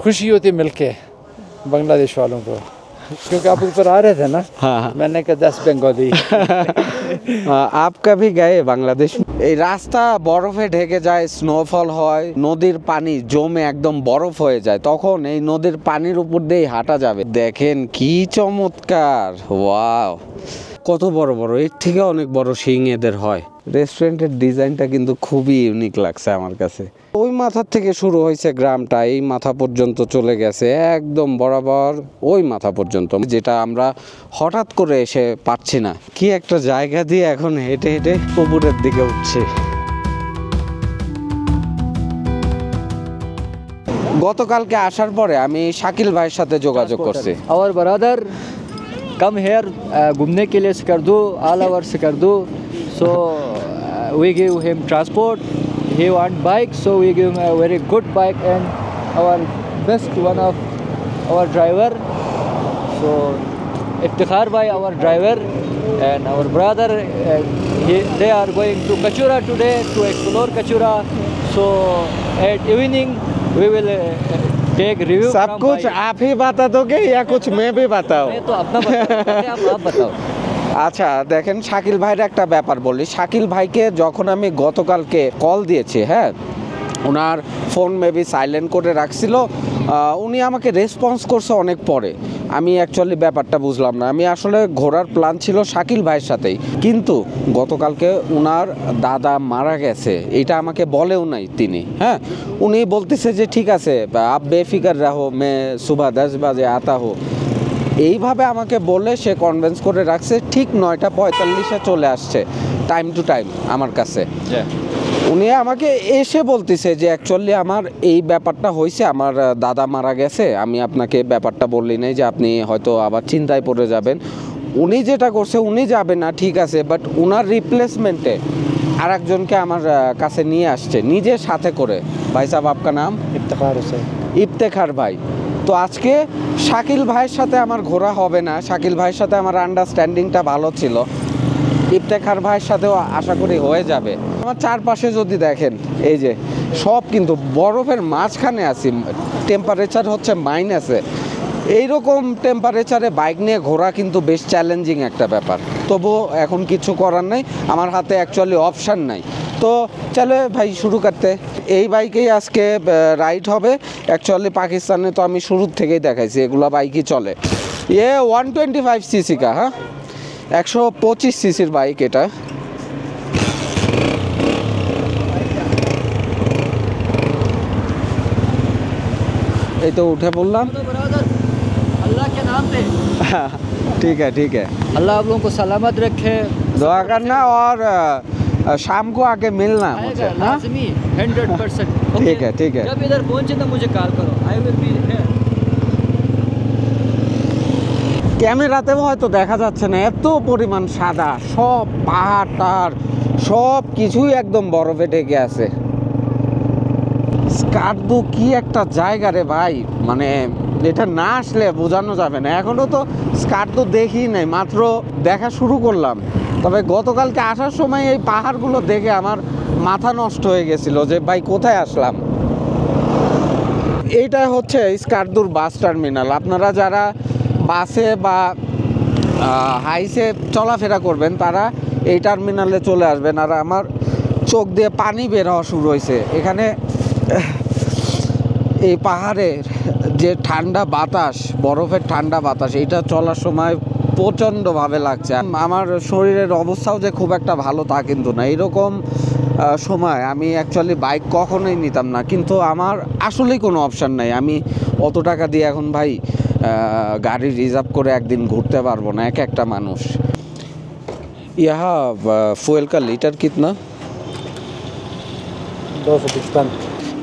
खुशी होती मिलके बांग्लादेश वालों को, क्योंकि आप ऊपर आ रहे थे ना। हाँ हाँ मैंने कहा 10 बंगाली। आप कभी गए বাংলাদেশ? এই রাস্তা বরফে ঢেকে যায়, স্নোফল হয়, নদীর পানি জমে একদম বরফ হয়ে যায়, তখন এই নদীর পানির উপর দিয়ে হাঁটা যাবে। দেখেন কি চমৎকার, ওয়াও! কত বড় বড়, এর থেকে অনেক বড় শিং এদের হয়। রেস্টুরেন্টের ডিজাইনটা কিন্তু খুবই ইউনিক লাগছে আমার কাছে। ওই মাথার থেকে শুরু হয়েছে গ্রামটা, এই মাথা পর্যন্ত চলে গেছে একদম বরাবর ওই মাথা পর্যন্ত, যেটা আমরা হঠাৎ করে এসে পাচ্ছি না। কি একটা জায়গা দিয়ে এখন হেঁটে হেঁটে উপরের দিকে উঠছে। গতকালকে আসার পরে আমি শাকিল ভাইয়ের সাথে যোগাযোগ করছি। और ब्रदर कम हेयर घूमने के लिए Skardu all over Skardu, so we give him transport. He want bike, so we give him a very good bike, and our best one of our driver, so Iftikhar bhai our driver, and our brother they are going to Kachura today to explore Kachura, so at evening we will take review सब from कुछ bhai. आप ही बता दोगे या कुछ मैं भी बताऊं? मैं तो अपना बताऊं, आप बताओ। আচ্ছা দেখেন, শাকিল ভাইয়ের একটা ব্যাপার বলি। শাকিল ভাইকে যখন আমি গতকালকে কল দিয়েছি, হ্যাঁ, ওনার ফোন মেবি সাইলেন্ট করে রাখছিল, উনি আমাকে রেসপন্স করছে অনেক পরে। আমি অ্যাকচুয়ালি ব্যাপারটা বুঝলাম না। আমি আসলে ঘোরার প্ল্যান ছিল শাকিল ভাইয়ের সাথেই, কিন্তু গতকালকে ওনার দাদা মারা গেছে, এটা আমাকে বলেও নাই তিনি। হ্যাঁ, উনি বলতেছে যে ঠিক আছে আপ বেফিকার রাহো, মে সুবহ 10 বাজে আতা হো, এইভাবে আমাকে বলে সে কনভিন্স করে রাখছে। ঠিক 9:45-এ চলে আসছে টাইম টু টাইম আমার কাছে। উনি আমাকে এসে বলতেছে যে অ্যাকচুয়ালি আমার এই ব্যাপারটা হয়েছে, আমার দাদা মারা গেছে, আমি আপনাকে ব্যাপারটা বললি নাই যে আপনি হয়তো আবার চিন্তায় পড়ে যাবেন। উনি যেটা করছে, উনি যাবে না ঠিক আছে, বাট ওনার রিপ্লেসমেন্টে আর একজনকে আমার কাছে নিয়ে আসছে নিজের সাথে করে। ভাই সাহেব আপকা নাম? इफ्तिखार हुसैन। ইফতেখার ভাই। তো আজকে শাকিল ভাইয়ের সাথে আমার ঘোরা হবে না, শাকিল ভাইয়ের সাথে আমার আন্ডারস্ট্যান্ডিংটা ভালো ছিল, ইফতেখার ভাইয়ের সাথেও আশা করি হয়ে যাবে। আমার চারপাশে যদি দেখেন, এই যে সব কিন্তু বরফের মাঝখানে আছি, টেম্পারেচার হচ্ছে মাইনাসে। এইরকম টেম্পারেচারে বাইক নিয়ে ঘোরা কিন্তু বেশ চ্যালেঞ্জিং একটা ব্যাপার। তবুও এখন কিছু করার নাই, আমার হাতে অ্যাকচুয়ালি অপশান নাই। তো চলে ভাই শুরু করতে। এই বাইকেই আজকে রাইড হবে। অ্যাকচুয়ালি পাকিস্তানে তো আমি শুরুর থেকেই দেখাইছি এগুলা বাইকই চলে। 125 সিসি কা, হ্যাঁ 125 সিসির বাইক এটা। এই তো উঠে পড়লাম। अल्लाह के नाम पे ठीक है ठीक है, अल्लाह आप लोगों को सलामत रखे, दुआ करना और शाम को आके मिलना मुझे, आएगा हाँ? लाजमी 100%। ठीक है ठीक है। जब इधर पहुंचे तो मुझे कॉल करो, आई विल बी हियर। ক্যামেরাতেও হয়তো দেখা যাচ্ছে না, এত পরিমাণ সাদা, সব পাহাড় টাহাড় সব কিছুই একদম বরফে ঢেকে আছে। স্কার্দু কি একটা জায়গা রে ভাই, মানে এটা না আসলে বোঝানো যাবে না। এখনো তো স্কার্দু দেখি নাই, মাত্র দেখা শুরু করলাম। তবে গতকালকে আসার সময় এই পাহাড়গুলো দেখে আমার মাথা নষ্ট হয়ে গেছিল যে ভাই কোথায় আসলাম। এইটা হচ্ছে স্কার্দুর বাস টার্মিনাল। আপনারা যারা বাসে বা হাইসে চলাফেরা করবেন তারা এই টার্মিনালে চলে আসবেন। আর আমার চোখ দিয়ে পানি বের হওয়া শুরু হয়েছে। এখানে এই পাহাড়ের যে ঠান্ডা বাতাস, বরফের ঠান্ডা বাতাস, এইটা চলার সময় প্রচণ্ডভাবে লাগছে। আমার শরীরের অবস্থাও যে খুব একটা ভালো তা কিন্তু না। এইরকম সময় আমি অ্যাকচুয়ালি বাইক কখনোই নিতাম না, কিন্তু আমার আসলেই কোনো অপশান নাই। আমি অত টাকা দিয়ে এখন ভাই গাড়ি রিজার্ভ করে একদিন ঘুরতে পারবো না, এক একটা মানুষ। ইহা ফুয়েল কা লিটার কিতনা? 255।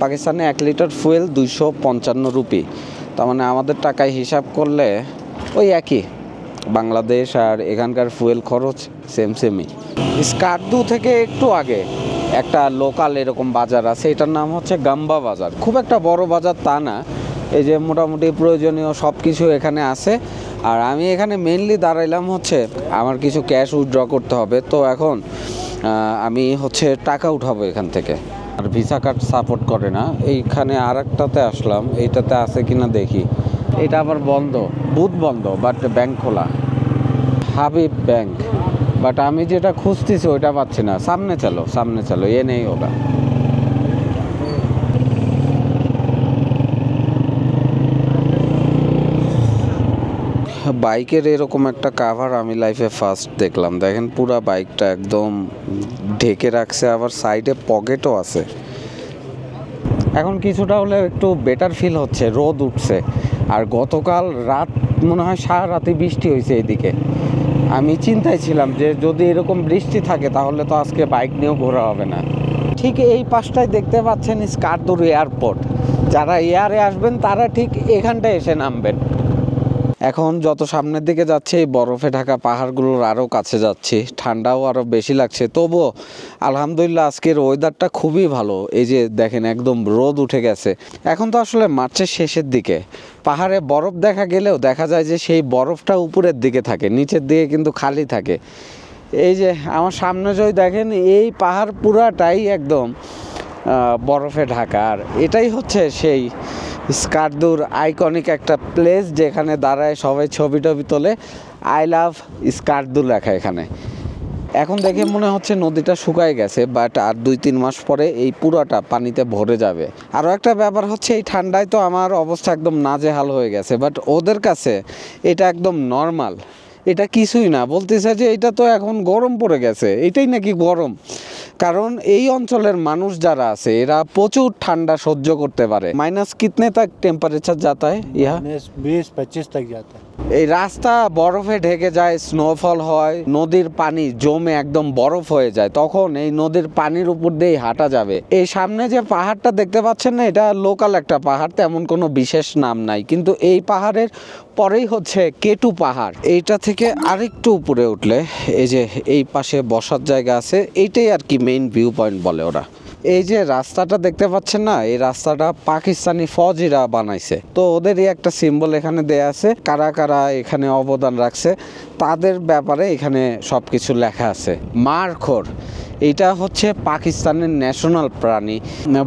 পাকিস্তানে 1 লিটার ফুয়েল 255 রুপি। তার মানে আমাদের টাকায় হিসাব করলে ওই একই, বাংলাদেশ আর এখানকার ফুয়েল খরচ সেমই। স্কার্দু থেকে একটু আগে একটা লোকাল এরকম বাজার আছে, এটার নাম হচ্ছে গাম্বা বাজার। খুব একটা বড় বাজার তা না, এই যে মোটামুটি প্রয়োজনীয় সব কিছু এখানে আছে। আর আমি এখানে মেনলি দাঁড়াইলাম হচ্ছে আমার কিছু ক্যাশ উইথড্র করতে হবে। তো এখন আমি হচ্ছে টাকা উঠাবো এখান থেকে। আর ভিসা কার্ড সাপোর্ট করে না। এইখানে আরেকটাতে আসলাম, এইটাতে আছে কিনা দেখি। এটা আবার বন্ধ, বুথ বন্ধ, বাট ব্যাংক খোলা, হাবিব ব্যাংক। বাট আমি যেটা খুঁজতেছি ওইটা পাচ্ছি না। সামনে চলো, এ নেই ওটা। বাইকের এরকম একটা কাভার আমি লাইফে ফার্স্ট দেখলাম। দেখেন পুরা বাইকটা একদম ঢেকে রাখছে, আবার সাইডে পকেটও আছে। এখন কিছুটা হলে একটু বেটার ফিল হচ্ছে, রোদ উঠছে। আর গতকাল রাত মনে হয় সারা রাতে বৃষ্টি হয়েছে এদিকে। আমি চিন্তায় ছিলাম যে যদি এরকম বৃষ্টি থাকে তাহলে তো আজকে বাইক নিয়েও ঘোরা হবে না। ঠিক এই পাশটায় দেখতে পাচ্ছেন স্কারদুর এয়ারপোর্ট। যারা এয়ারে আসবেন তারা ঠিক এখানটায় এসে নামবেন। এখন যত সামনের দিকে যাচ্ছে এই বরফে ঢাকা পাহাড়গুলোর আরও কাছে যাচ্ছি, ঠান্ডাও আরও বেশি লাগছে। তবুও আলহামদুলিল্লাহ আজকের ওয়েদারটা খুবই ভালো। এই যে দেখেন একদম রোদ উঠে গেছে। এখন তো আসলে মার্চের শেষের দিকে, পাহাড়ে বরফ দেখা গেলেও দেখা যায় যে সেই বরফটা উপরের দিকে থাকে, নিচের দিকে কিন্তু খালি থাকে। এই যে আমার সামনে যদি দেখেন এই পাহাড় পুরাটাই একদম বরফে ঢাকা। আর এটাই হচ্ছে সেই স্কারদুর আইকনিক একটা প্লেস, যেখানে দাঁড়ায় সবাই ছবি টবি তোলে। আই লাভ স্কারদু লেখা এখানে। এখন দেখে মনে হচ্ছে নদীটা শুকায় গেছে, বাট আর 2-3 মাস পরে এই পুরাটা পানিতে ভরে যাবে। আরও একটা ব্যাপার হচ্ছে এই ঠান্ডায় তো আমার অবস্থা একদম নাজেহাল হয়ে গেছে, বাট ওদের কাছে এটা একদম নর্মাল, এটা কিছুই না। বলতেছে যে এটা তো এখন গরম পড়ে গেছে, এটাই নাকি গরম। কারণ এই অঞ্চলের মানুষ যারা আছে এরা প্রচুর ঠান্ডা সহ্য করতে পারে। মাইনাস কিতনে তক টেম্পারেচার जाता है यहाँ? 20-25 तक जाता है। এই রাস্তা বরফে ঢেকে যায়, স্নোফল হয়, নদীর পানি জমে একদম বরফ হয়ে যায়, তখন এই নদীর পানির উপর দিয়ে হাঁটা যাবে। এই সামনে যে পাহাড়টা দেখতে পাচ্ছেন না, এটা লোকাল একটা পাহাড়, তেমন কোনো বিশেষ নাম নাই। কিন্তু এই পাহাড়ের পরেই হচ্ছে কেটু পাহাড়। এইটা থেকে আরেকটু উপরে উঠলে এই যে এই পাশে বসার জায়গা আছে, এইটাই আর কি মেইন ভিউ পয়েন্ট বলে ওরা। এই যে রাস্তাটা দেখতে পাচ্ছেন না, এই রাস্তাটা পাকিস্তানি ফৌজিরা বানাইছে। তো ওদেরই একটা সিম্বল এখানে দেয়া আছে, কারা কারা এখানে অবদান রাখছে তাদের ব্যাপারে এখানে সব কিছু লেখা আছে। মারখোর, এইটা হচ্ছে পাকিস্তানের ন্যাশনাল প্রাণী।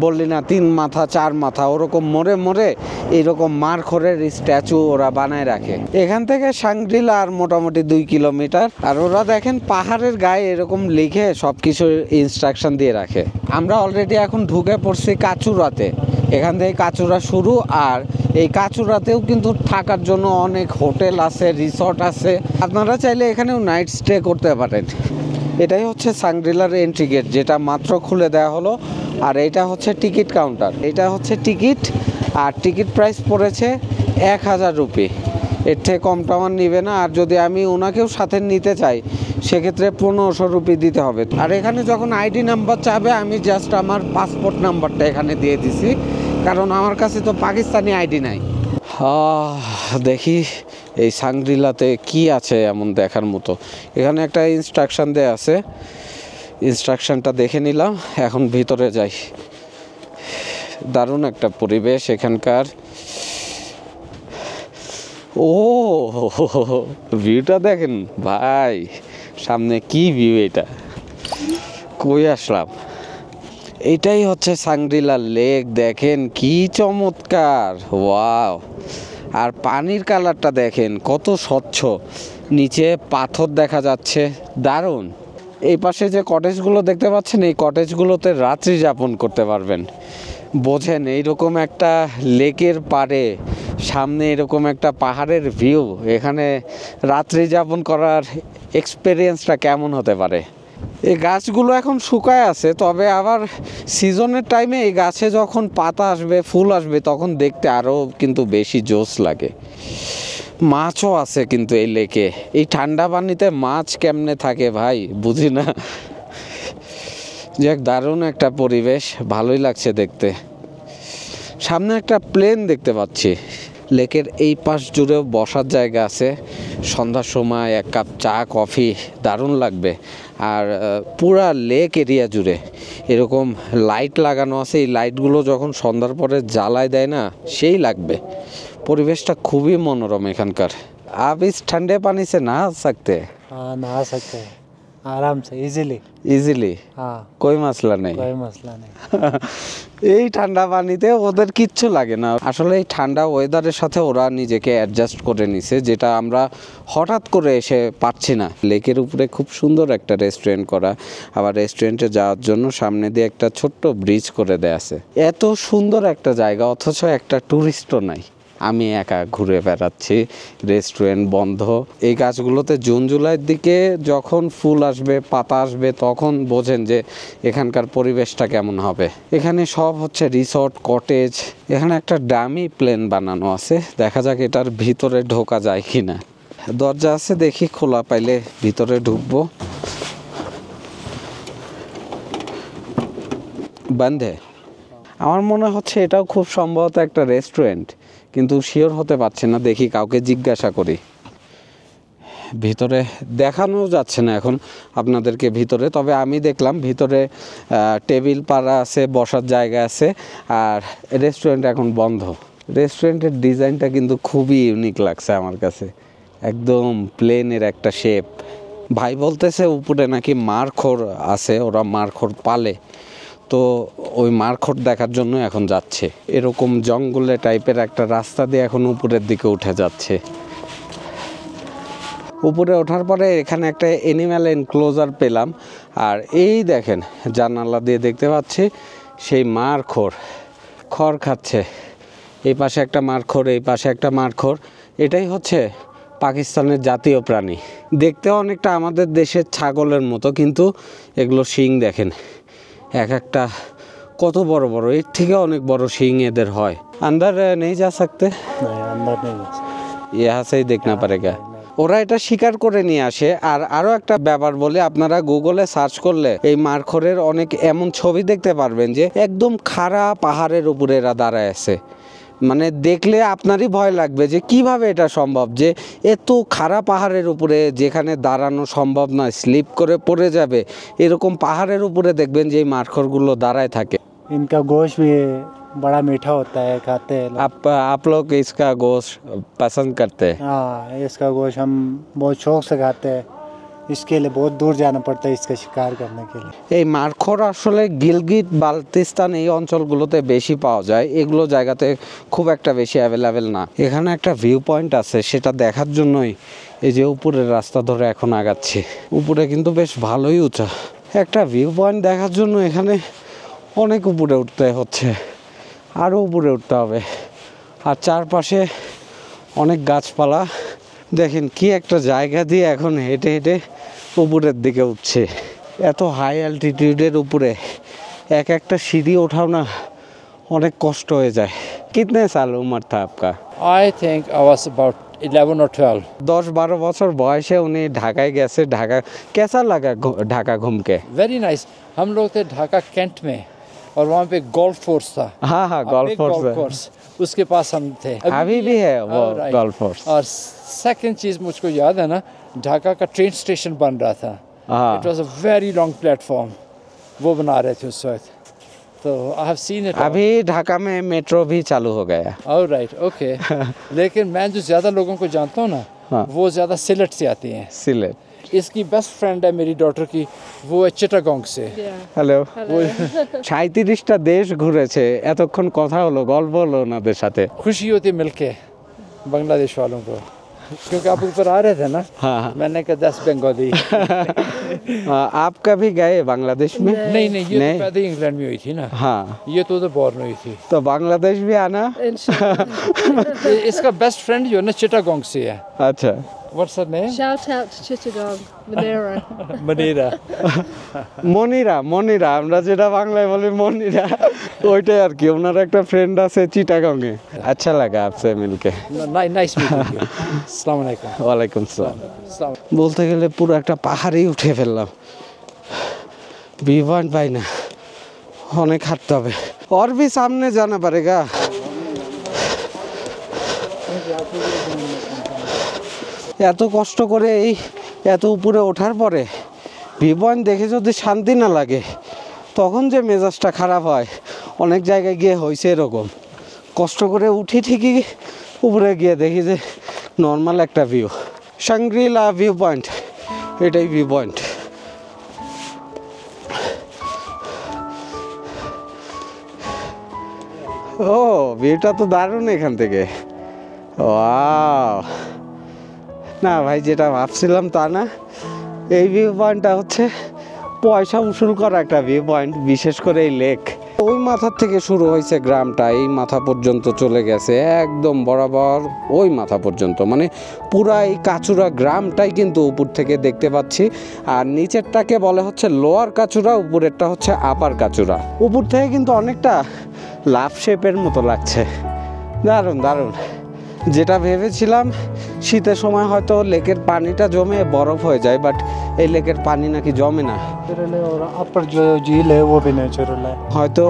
বললি না 3 মাথা 4 মাথা, ওরকম মোড়ে মোড়ে এইরকম মারখোরের স্ট্যাচু ওরা বানায় রাখে। এখান থেকে সাংগ্রিলা আর মোটামুটি 2 কিলোমিটার। আর ওরা দেখেন পাহাড়ের গায়ে এরকম লিখে সব কিছু ইনস্ট্রাকশন দিয়ে রাখে। আমরা অলরেডি এখন ঢুকে পড়ছি কাচুরাতে। এখান থেকে কাচুরা শুরু। আর এই কাচুরাতেও কিন্তু থাকার জন্য অনেক হোটেল আছে, রিসর্ট আছে, আপনারা চাইলে এখানেও নাইট স্টে করতে পারেন। এটাই হচ্ছে সাংগ্রিলার এন্ট্রি গেট, যেটা মাত্র খুলে দেওয়া হলো। আর এটা হচ্ছে টিকিট কাউন্টার, এটা হচ্ছে টিকিট। আর টিকিট প্রাইস পড়েছে 1000 রুপি, এর থেকে কম টামান নিবে না। আর যদি আমি ওনাকেও সাথে নিতে চাই সেক্ষেত্রে 1500 রুপি দিতে হবে। আর এখানে যখন আইডি নাম্বার চাবে আমি জাস্ট আমার পাসপোর্ট নাম্বারটা এখানে দিয়ে দিছি, কারণ আমার কাছে তো পাকিস্তানি আইডি নাই। দেখি এই সাংগ্রিলাতে কি আছে এমন দেখার মতো। এখানে একটা ইনস্ট্রাকশন দেয়া আছে, ইনস্ট্রাকশনটা দেখে নিলাম। এখন ভিতরে যাই। দারুণ একটা পরিবেশ এখানকার। ও ভিউটা দেখেন ভাই, সামনে কি ভিউ, এটা কই আসলাম। এটাই হচ্ছে সাংগ্রিলা লেক, দেখেন কি চমৎকার, ওয়াও। আর পানির কালারটা দেখেন কত স্বচ্ছ, নিচে পাথর দেখা যাচ্ছে, দারুণ। এই পাশে যে কটেজগুলো দেখতে পাচ্ছেন, এই কটেজগুলোতে রাত্রি যাপন করতে পারবেন। বোঝেন এইরকম একটা লেকের পাড়ে সামনে এরকম একটা পাহাড়ের ভিউ, এখানে রাত্রি যাপন করার এক্সপেরিয়েন্সটা কেমন হতে পারে। এই গাছগুলো এখন শুকায় আছে, তবে আবার সিজনের টাইমে এই গাছে যখন পাতা আসবে, ফুল আসবে, তখন দেখতে আরও কিন্তু বেশি জোশ লাগে। মাছও আছে কিন্তু এই লেকে। এই ঠান্ডা পানিতে মাছ কেমনে থাকে ভাই বুঝি না। যাক, দারুণ একটা পরিবেশ, ভালোই লাগছে দেখতে। সামনে একটা প্লেন দেখতে পাচ্ছি। লেকের এই পাশ জুড়েও বসার জায়গা আছে, সন্ধ্যার সময় 1 কাপ চা কফি দারুণ লাগবে। আর পুরা লেক এরিয়া জুড়ে এরকম লাইট লাগানো আছে, এই লাইটগুলো যখন সন্ধ্যার পরে জ্বালায় দেয় না, সেই লাগবে। পরিবেশটা খুবই মনোরম এখানকার। आप इस ठंडे पानी से नहा सकते हैं? हाँ, नहा सकते हैं। आराम से इजीली। ইজিলি, हाँ, कोई मसला नहीं। कोई मसला नहीं। এই ঠান্ডা পানিতে ওদের কিচ্ছু লাগে না আসলে। এই ঠান্ডা ওয়েদারের সাথে ওরা নিজেকে অ্যাডজাস্ট করে নিছে, যেটা আমরা হঠাৎ করে এসে পাচ্ছি না। লেকের উপরে খুব সুন্দর একটা রেস্টুরেন্ট করা, আবার রেস্টুরেন্টে যাওয়ার জন্য সামনে দিয়ে একটা ছোট্ট ব্রিজ করে দেয়া আছে। এত সুন্দর একটা জায়গা, অথচ একটা ট্যুরিস্টও নাই। আমি একা ঘুরে বেড়াচ্ছি, রেস্টুরেন্ট বন্ধ। এই গাছগুলোতে জুন জুলাইয়ের দিকে যখন ফুল আসবে, পাতা আসবে, তখন বোঝেন যে এখানকার পরিবেশটা কেমন হবে। এখানে সব হচ্ছে রিসর্ট, কটেজ। এখানে একটা ডামি প্লেন বানানো আছে, দেখা যাক এটার ভিতরে ঢোকা যায় কিনা। দরজা আছে, দেখি খোলা পাইলে ভিতরে ঢুকবো। বন্ধে। আমার মনে হচ্ছে এটাও খুব সম্ভবত একটা রেস্টুরেন্ট, কিন্তু শিওর হতে পারছি না। দেখি কাউকে জিজ্ঞাসা করি। ভিতরে দেখানো যাচ্ছে না এখন আপনাদেরকে ভিতরে, তবে আমি দেখলাম ভিতরে টেবিল পাড়া আছে, বসার জায়গা আছে, আর রেস্টুরেন্ট এখন বন্ধ। রেস্টুরেন্টের ডিজাইনটা কিন্তু খুবই ইউনিক লাগছে আমার কাছে, একদম প্লেনের একটা শেপ। ভাই বলতেছে উপরে নাকি মারখোর আছে, ওরা মারখোর পালে, তো ওই মারখোট দেখার জন্য এখন যাচ্ছে। এরকম জঙ্গলে টাইপের একটা রাস্তা দিয়ে এখন উপরের দিকে উঠে যাচ্ছে। উপরে ওঠার পরে এখানে একটা অ্যানিম্যাল এনক্লোজার পেলাম, আর এই দেখেন জানালা দিয়ে দেখতে পাচ্ছি সেই মারখোর খড় খাচ্ছে। এই পাশে একটা মারখোর, এই পাশে একটা মারখোর। এটাই হচ্ছে পাকিস্তানের জাতীয় প্রাণী। দেখতেও অনেকটা আমাদের দেশের ছাগলের মতো, কিন্তু এগুলো শিং দেখেন এক একটা কত বড় বড়, এর থেকে অনেক বড় শিং এদের হয়। अंदर नहीं जा सकते? नहीं, अंदर नहीं जा सकते। यहाँ से ही देखना पड़ेगा। ওরা এটা শিকার করে নিয়ে আসে। আর আরও একটা ব্যাপার বলে, আপনারা গুগলে সার্চ করলে এই মারখোরের অনেক এমন ছবি দেখতে পারবেন যে একদম খাড়া পাহাড়ের উপরে এরা দাঁড়ায় আছে। মানে দেখলে আপনারই ভয় লাগবে যে কিভাবে এটা সম্ভব, যে এত খাড়া পাহাড়ের উপরে যেখানে দাঁড়ানো সম্ভব নয়, স্লিপ করে পড়ে যাবে, এরকম পাহাড়ের উপরে দেখবেন যে এই মারখোরগুলো দাঁড়ায় থাকে। इनका गोश्त भी बड़ा मीठा होता है, खाते हैं लोग। आप लोग इसका गोश्त पसंद करते हैं? हाँ, इसका गोश्त हम बहुत शौक से खाते हैं। इसके लिए बहुत दूर जाना पड़ता है इसका शिकार करने के लिए। এই মারখোর আসলে গিলগিট বালতিস্তান এই অঞ্চলগুলোতে বেশি পাওয়া যায়, এগুলো জায়গাতে খুব একটা বেশি অ্যাভেলেবেল না। এখানে একটা ভিউ পয়েন্ট আছে, সেটা দেখার জন্যই এই যে উপরের রাস্তা ধরে এখন আগাচ্ছি। উপরে কিন্তু বেশ ভালোই উঁচা। একটা ভিউ পয়েন্ট দেখার জন্য এখানে অনেক উপরে উঠতে হচ্ছে, আরও উপরে উঠতে হবে। আর চারপাশে অনেক গাছপালা। দেখেন কি একটা জায়গা দিয়ে এখন হেঁটে হেঁটে উপরের দিকে উঠছে। এত হাই অ্যালটিটিউডের উপরে এক একটা সিঁড়ি ওঠাও না অনেক কষ্ট হয়ে যায়। কিতনে সাল উমর থা আপকা? I think I was about 11 or 12. 10-12 বছর বয়সে উনি ঢাকায় গেছে। ঢাকা कैसा लगा ঢাকা घूम के? Very nice. हम लोग थे ढाका कैंट में और वहाँ पे गोल्फ कोर्स था। हाँ हाँ, गोल्फ कोर्स उसके पास हम थे। अभी भी है वो Alright. Golf course. और सेकंड चीज़ मुझको याद है ना, ढाका का ट्रेन स्टेशन बन रहा था। हाँ। It was a very long platform. वो बना रहे थे उस वक्त। तो आई हैव सीन इट। अभी ढाका में मेट्रो भी चालू हो गया। Alright, okay. लेकिन मैं जो ज़्यादा लोगों को जानता हूँ ना, हाँ। वो ज़्यादा सिलेट से आती हैं। সিলেট। इसकी बेस्ट फ्रेंड है मेरी डॉटर की, वो है चिटागोंग से। হ্যালো। 37টা দেশ ঘুরেছে, এতক্ষণ কথা হলো, গল্প হলো ওনাদের সাথে। खुशी होती मिलके बांग्लादेश वालों को, क्योंकि आप ऊपर आ रहे थे ना। हाँ हाँ। मैंने कहा 10 बंगाली। आप कभी गए बांग्लादेश में? नहीं नहीं, ये नहीं। तो पैदा ही इंग्लैंड में हुई थी ना। हाँ, ये तो उधर बॉर्न हुई थी। तो बांग्लादेश भी आना। इसका बेस्ट फ्रेंड जो है ना चिटागोंग से है। अच्छा, what's her name? Shout out to Chittagong, Manera. मनीरा। মনিরা। মনিরা আমরা যেটা বাংলায় বলি মনিরা, ওইটাই আর কি। ওনার একটা ফ্রেন্ড আছে চিটাগংয়ে। আচ্ছা লাগা আপসে মিলকে। Nice meeting you. अस्सलाम वालेकुम। ওয়ালাইকুম সালাম। अस्सलाम। বলতে গেলে পুরো একটা পাহাড়ই উঠে ফেললাম, ভিউ পয়েন্ট পাই না, অনেক হাঁটতে হবে। और भी सामने जाना पड़ेगा। এত কষ্ট করে এই এত উপরে ওঠার পরে ভিউ পয়েন্ট দেখে যদি শান্তি না লাগে, তখন যে মেজাজটা খারাপ হয়। অনেক জায়গায় গিয়ে হয়েছে এরকম, কষ্ট করে উঠি ঠিকই, উপরে গিয়ে দেখি যে নর্মাল একটা ভিউ। সাংগ্রিলা ভিউ পয়েন্ট, এটাই ভিউ পয়েন্ট। ও ভিউটা তো দারুণ এখান থেকে। ওয়াও, না ভাই যেটা ভাবছিলাম তা না। এই ভিউ পয়েন্টটা হচ্ছে পয়সা উসুল করা একটা ভিউ পয়েন্ট, বিশেষ করে এই লেক। ওই মাথার থেকে শুরু হয়েছে গ্রামটা, এই মাথা পর্যন্ত চলে গেছে একদম বরাবর ওই মাথা পর্যন্ত, মানে পুরা এই কাচুরা গ্রামটাই কিন্তু উপর থেকে দেখতে পাচ্ছি। আর নিচেরটাকে বলে হচ্ছে লোয়ার কাচুরা, উপরেরটা হচ্ছে আপার কাচুরা। উপর থেকে কিন্তু অনেকটা লাভ শেপের মতো লাগছে, দারুণ দারুণ। যেটা ভেবেছিলাম শীতের সময় হয়তো লেকের পানিটা জমে বরফ হয়ে যায়, বাট এই লেকের পানি নাকি জমে না। और अपर जो झील है वो भी नेचुरल है। হয়তো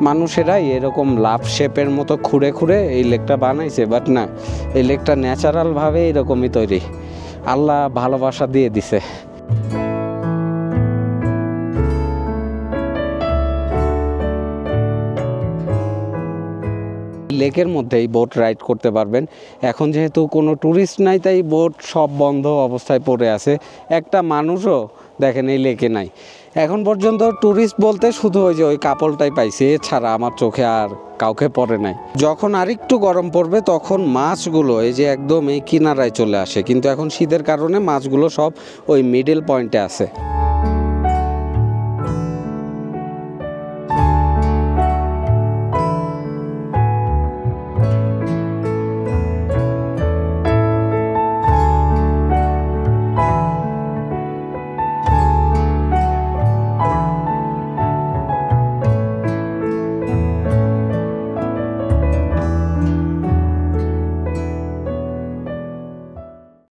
মানুষেরাই এরকম লাভ শেপের মতো খুঁড়ে খুঁড়ে এই লেকটা বানাইছে, বাট না, এই লেকটা ন্যাচারালভাবে এরকমই তৈরি, আল্লাহ ভালোবাসা দিয়ে দিছে। লেকের মধ্যেই বোট রাইড করতে পারবেন। এখন যেহেতু কোনো ট্যুরিস্ট নাই, তাই বোট সব বন্ধ অবস্থায় পড়ে আছে, একটা মানুষও দেখেন এই লেকে নাই। এখন পর্যন্ত ট্যুরিস্ট বলতে শুধু ওই যে ওই কাপলটাই পাইছে, এছাড়া আমার চোখে আর কাউকে পড়ে নাই। যখন আরেকটু গরম পড়বে তখন মাছগুলো এই যে একদম এই কিনারায় চলে আসে, কিন্তু এখন শীতের কারণে মাছগুলো সব ওই মিডল পয়েন্টে আছে।